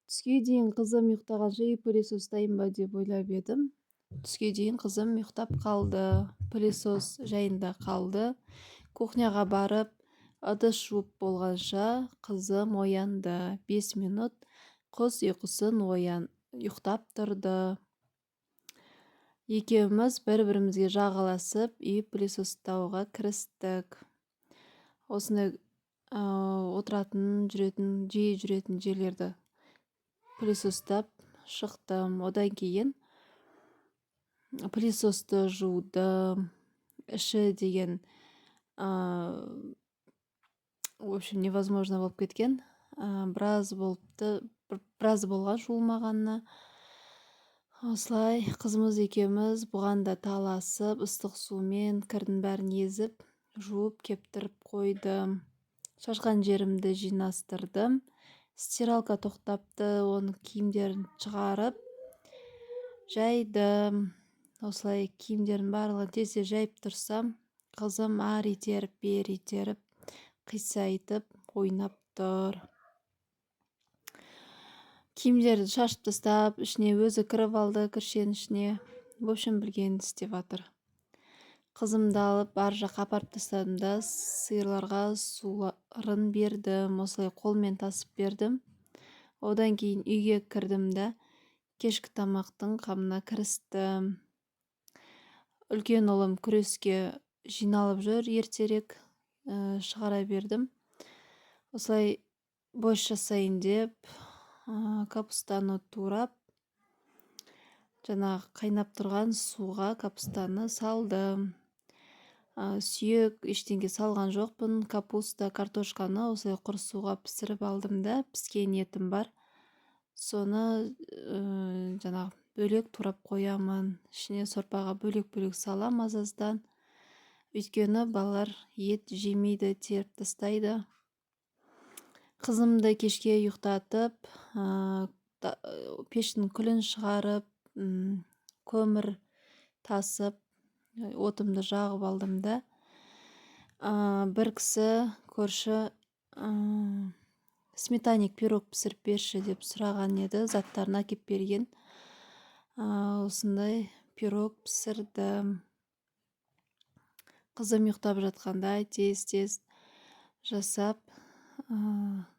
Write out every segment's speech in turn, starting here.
Түске дейін қызым ұйықтағанша үй пылесос ұстайын ба деп ойлап едім. Түске дейін қызым ұйықтап қалды. Пылесос жайында қалды. Кухняға барып, ыдыс жуып болғанша қызым оянды. 5 минут құс ұйқысын ұйықтап тұрды. Екеуміз бір-бірімізге жағаласып, үй пылесостауға кірістік. Осындай жиі жүретін жерлерді пылесостап шықтым. Одан кейін пылесосты жудым. Іші деген в общем невозможно болып кеткен. Біраз болған жуылмағанына. Осылай қызымыз екеуміз бұған да таласып, ыстық сумен кірдің бәрін езіп, жуып кептіріп қойдым. Шашқан жерімді жинастырдым. Стиралка тоқтапты, оның киімдерін шығарып жайдым. Осылай киімдерін барлығын тез жайып тұрсам, қызым ар итеріп, бер итеріп, қисайтып ойнап тұр. Киімдерді шашып тастап, ішіне өзі кіріп алды, кіршенің ішіне. В общем, білгенін істеп жатыр. Қызымды алып ар жаққа апарып тастадым да, сиырларға суларын бердім. Осылай қолмен тасып бердім. Одан кейін үйге кірдім да, кешкі тамақтың қамына кірістім. Үлкен ұлым күреске жиналып жүр, ертерек шығара бердім. Осылай бос жасайын деп, капустаны турап, жаңағы қайнап тұрған суға капустаны салдым. Сүйек ештеңе салған жоқпын. Капуста, картошканы осылай құр суға пісіріп алдым да, піскен етім бар. Соны жаңағы бөлек турап қоямын. Ішіне сорпаға бөлек салам азаздан. Өйткені балалар ет жемейді, теріп тастайды. Қызымды кешке ұйықтатып, пештің күлін шығарып, көмір тасып, отымды жағып алдым да. Бір кісі көрші сметаник пирог пісіріп берші деп сұраған еді, заттарын әкеп берген. Осындай пирог пісірдім. Қызым ұйықтап жатқанда тез жасап,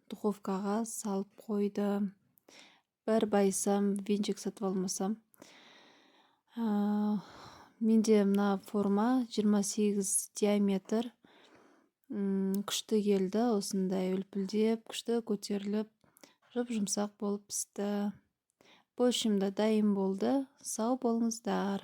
духовкаға салып қойдым. Бір байсам, венчик сатып алмасам. Менде мына форма 28 диаметр. Күшті келді, осындай үлпілдеп, күшті көтеріліп, жұмсақ болып пісті. Бойшымда дайын болды. Сау болыңыздар.